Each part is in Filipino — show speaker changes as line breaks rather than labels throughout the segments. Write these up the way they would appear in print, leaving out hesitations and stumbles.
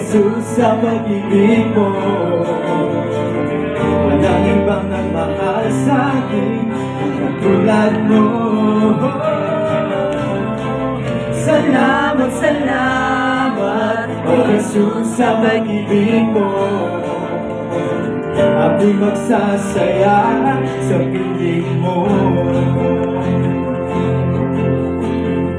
Jesus, sa pag-ibig mo. Walang ibang nagmahal sa'kin kung katulad mo. Salamat, salamat, O Jesus, sa pag-ibig mo. Ako'y magsasaya sa piling mo.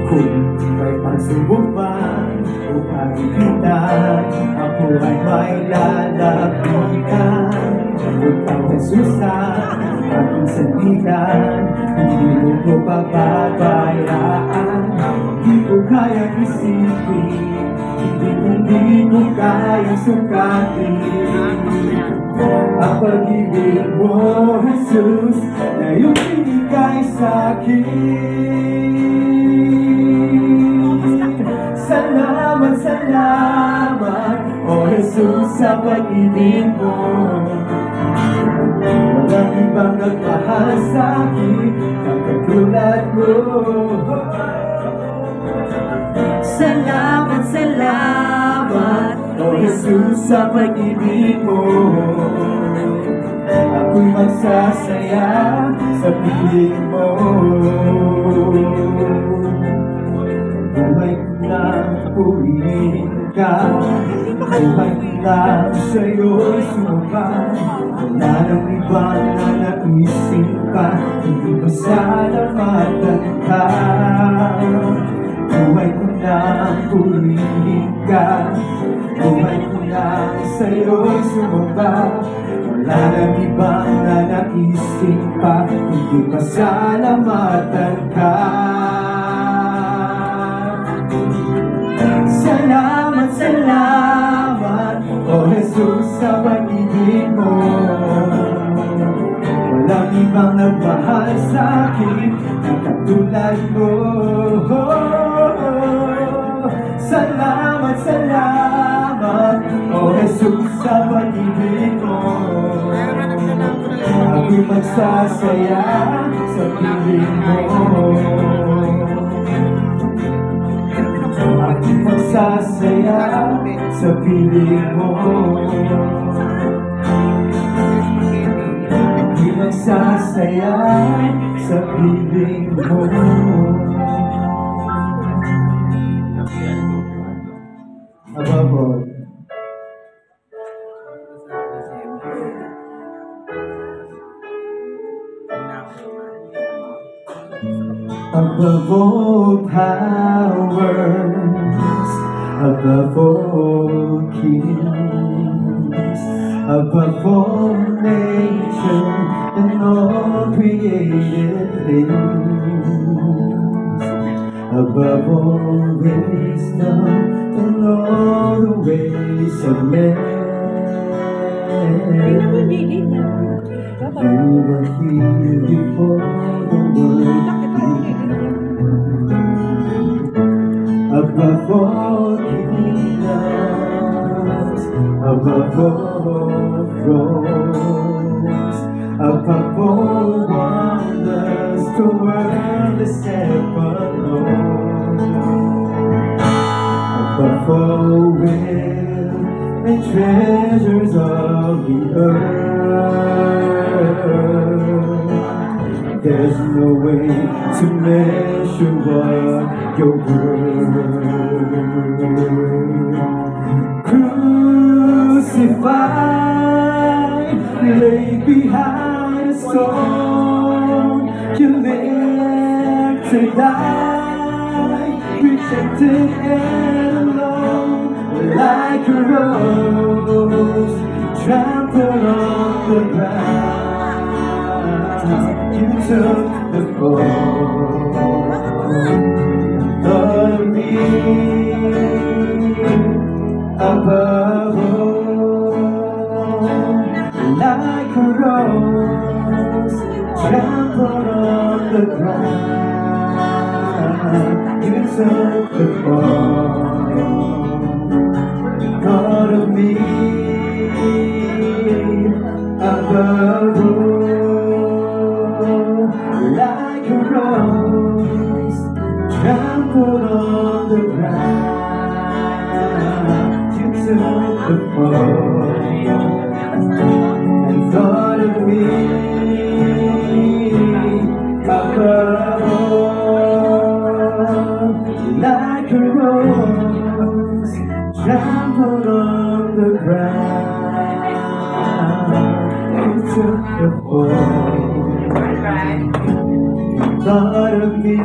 Kung may pagsubok man o pagitan, ako ay may lalapitan. Ikaw, Jesus, ang aking sandigan, hindi mo ko papabayaan. Hindi ko kaya isipin, hindi ko kaya sukatin ang pag-ibig mo, Jesus, na iyong binigay sa'kin. Salamat, salamat, O Jesus, sa pag-ibig mo. Walang ibang nagmahal sa'kin ang katulad mo. Salamat, salamat, O Jesus, sa pag-ibig mo. Ako'y magsasaya sa piling mo. Buhay ko lang purihin ka, buhay ko lang sa'yo'y sumubay. Wala nang ibang na naisip pa, hindi ba salamatan ka? Buhay ko lang purihin ka, buhay ko lang sa'yo'y sumubay. Wala nang ibang na naisip pa, hindi ba salamatan ka? Salamat, salamat, O Jesus, sa pag-ibig mo. Walang ibang nagmahal sa'kin na katulad mo. Salamat, salamat, O Jesus, sa pag-ibig mo. Ako'y magsasaya sa piling mo. Ako'y magsasaya sa piling mo. Ako'y magsasaya sa piling mo. Above all, above all powers, above all kings, above all nature and all created things, above all wisdom and all the ways of men. You were here before the world began. Above all kingdoms, above all thrones, above all wonders, the world is ever known. Above all will and treasures of the earth, there's no way to measure what your word. Crucified, laid behind a stone, you lived to die, rejected and alone, like a rose trampled on the ground. You took the fall, thought of me above all, like a rose trampled on the ground. You took the fall, thought of me above all. Like a rose trampled on the ground, you the fall and thought of me above, like a rose trampled on the ground. You took the fall and thought of me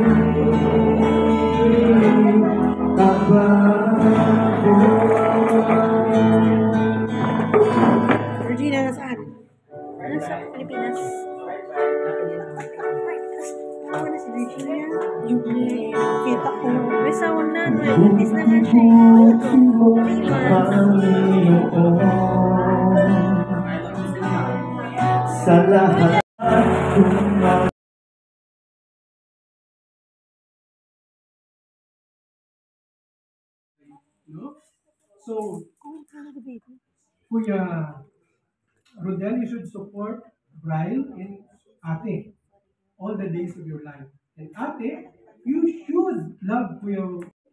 Regina, nasaan? Nasa Pilipinas. Ako na si Regina. Yung kita ko. May sauna. May buntis na nga siya.
sa lahat
no? So, Kuya Rodel, you should support Brian and Ate all the days of your life. And Ate, you should love Kuya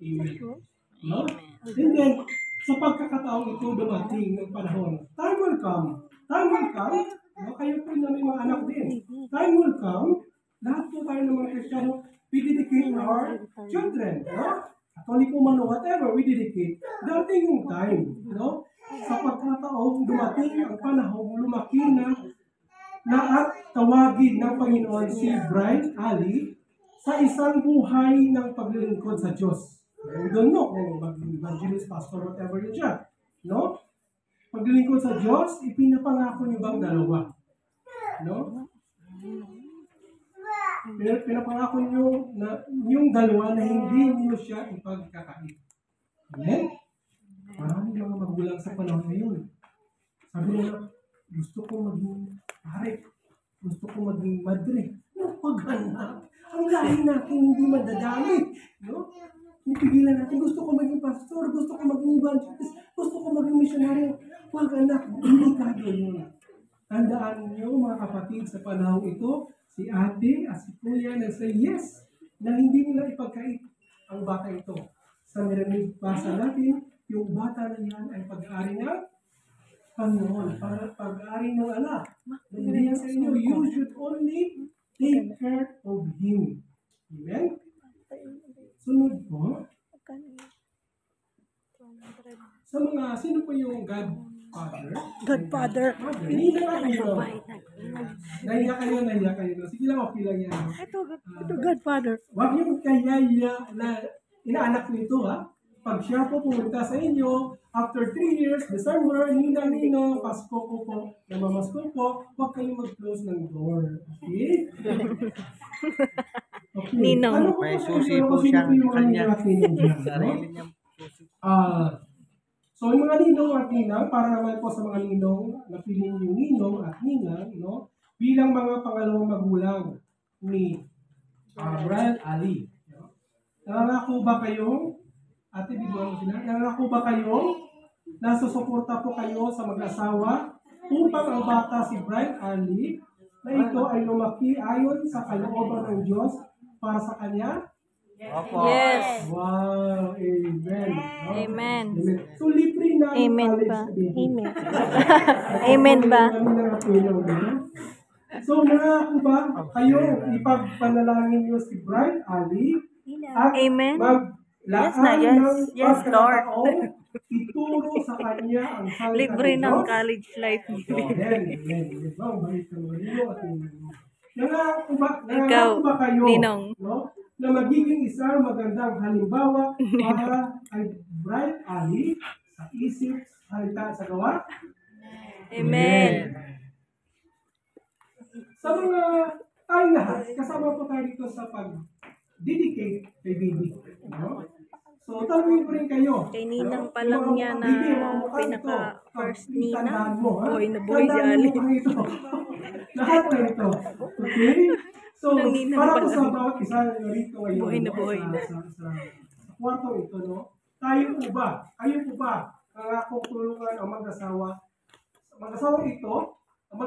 Amen. No? And then, sa pagkakataong ito dumating ng panahon, time will come, no? Kayo po na may mga anak din. Time will come, lahat po tayo ng mga Kristiyano, we dedicate our children, no? Katoliko man o whatever, we dedicate. Dating yung time, no? Sa pagkataong dumating ang panahon, lumaki na at tawagin ng Panginoon si Brian Ali sa isang buhay ng paglilingkod sa Diyos. We don't know kung mag-evangelist, pastor, whatever yun siya. No? Paglilingkod sa Diyos, ipinapangako niyo bang dalawa? No? Pinapangako niyo na yung dalawa na hindi niyo siya ipagkakait. Amen? Maraming mga magulang sa panahon ngayon. Sabi nila, gusto ko maging pare, gusto ko maging madre. No, pag-anak. Ang lahi natin hindi madadali. No? Pipigilan natin, gusto ko maging pastor, gusto ko maging evangelist, gusto ko maging missionary. Pag-anak, delikado yun. Tandaan niyo mga kapatid sa panahon ito, si ate at si kuya nag-say yes na hindi nila ipagkait ang bata ito. Sa narinig basa natin, yung bata na yan ay pag-aari ng Panginoon, pag-aari ng anak. Hindi yan sa inyo, you should only take care of him. Amen? Sunod po, sa mga, sino po yung Godfather?
Godfather.
Nahiya kayo. Sige lang, okay lang yan.
Ito Godfather.
Huwag yung kaya na inaanak nito, ha? Pag siya po pumunta sa inyo, after 3 years, December, Nino, Pasko ko po, namamasko po, huwag kayong mag-close ng door. Okay? Okay.
Ninong.
May susi po siyang kanya. Sarili niyang susi.
So, yung mga ninong at ninang, para naman po sa mga ninong, napiling yung ninong at ninang, no? Bilang mga pangalawang magulang ni Brian Ali. No? Nangangako ba kayo, ate, bigyan mo sila, nangangako ba kayo, nasusuporta po kayo sa mag-asawa upang ang bata si Brian Ali na ito ay lumaki ayon sa kalooban ng Diyos para sa kanya?
Opo.
Yes.
Wow! Amen. No?
Amen.
Amen. So, libre na ang
Amen
college
ba?
baby.
Amen. Amen ba?
So, nangako ba kayo ipagpanalangin niyo si Brian Ali at
Amen.
maglaan
Yes,
ng
yes, Lord.
pagkakataon, ituro sa kanya ang salita
Libre
ng
ng
Diyos?
college life.
Amen. Amen. Wow, balik ka mo. Nangako
Ikaw,
ba kayo,
Ninong.
no, na magiging isang magandang halimbawa para kay Brian Ali sa isip, salita, sa gawa?
Amen.
Sa mga tayo lahat, kasama po tayo dito sa pag-dedicate kay baby. No? So, tanongin ko rin kayo.
Kay Ninang
no?
pa lang
Yung mga
niya na
baby, mga mukha
pinaka-first
ito,
Ninang.
tandaan mo, ha?
Buhay na buhay si
Tandaan
Ali.
mo ito. Lahat na ito. Okay? So,
Nang Ninang
para
pa
po sa
lang.
bawat isa na rito ngayon,
Buhay na
no?
buhay na.
Sa kwartong ito, no? Kayo po ba, ang akong tulungan ang mag-asawang ito, ang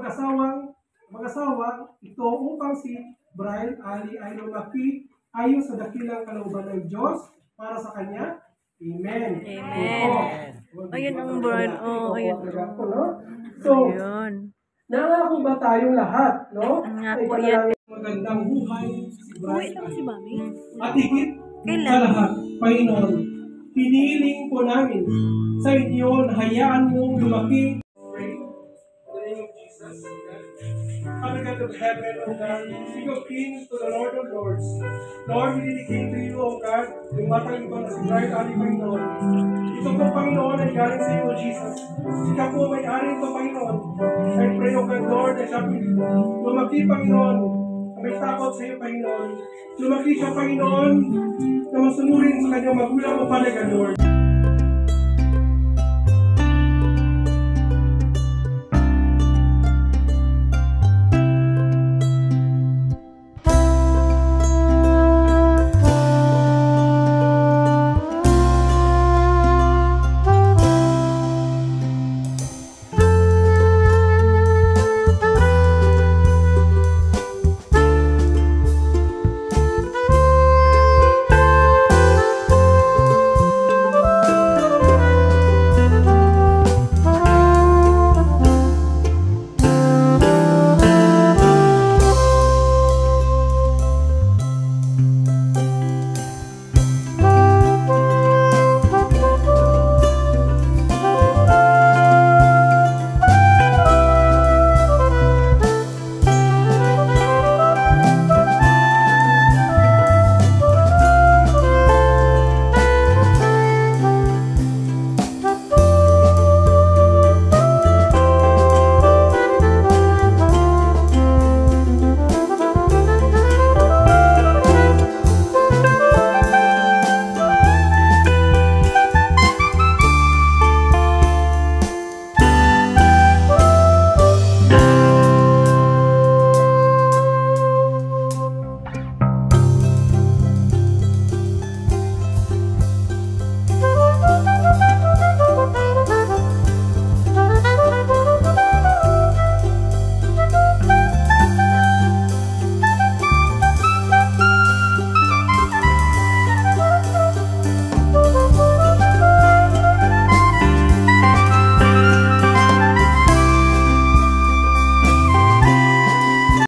mag-asawang ito upang si Brian Ali ay lumaki ayon sa dakilang kalooban ng Diyos para sa kanya? Amen.
Amen.
Opo.
Ayun ang bride. Oh, ayun.
So,
Ayun.
nangako ba tayong lahat, no?
Nangako
Ay,
yan.
magandang buhay si
Uwi
Bryce.
lang si Mami.
At higit sa
Kailan?
lahat, Panginoon, piniling po namin sa inyo na hayaan mong lumaki. Pray in the name of Jesus, God. Father God of heaven, O God, King of Kings to the Lord of Lords. Lord, dinidicate to you, O God, yung batang ito na si Bright Ali, Panginoon. Ito po, Panginoon, ay galing sa iyo, Jesus. Ikaw po may-ari ito, Panginoon. I pray, O God, Lord, na siya lumaki, Panginoon, na may takot sa iyo, Panginoon. Lumaki siya, Panginoon, na masunurin sa kanyang magulang o palaga, Lord.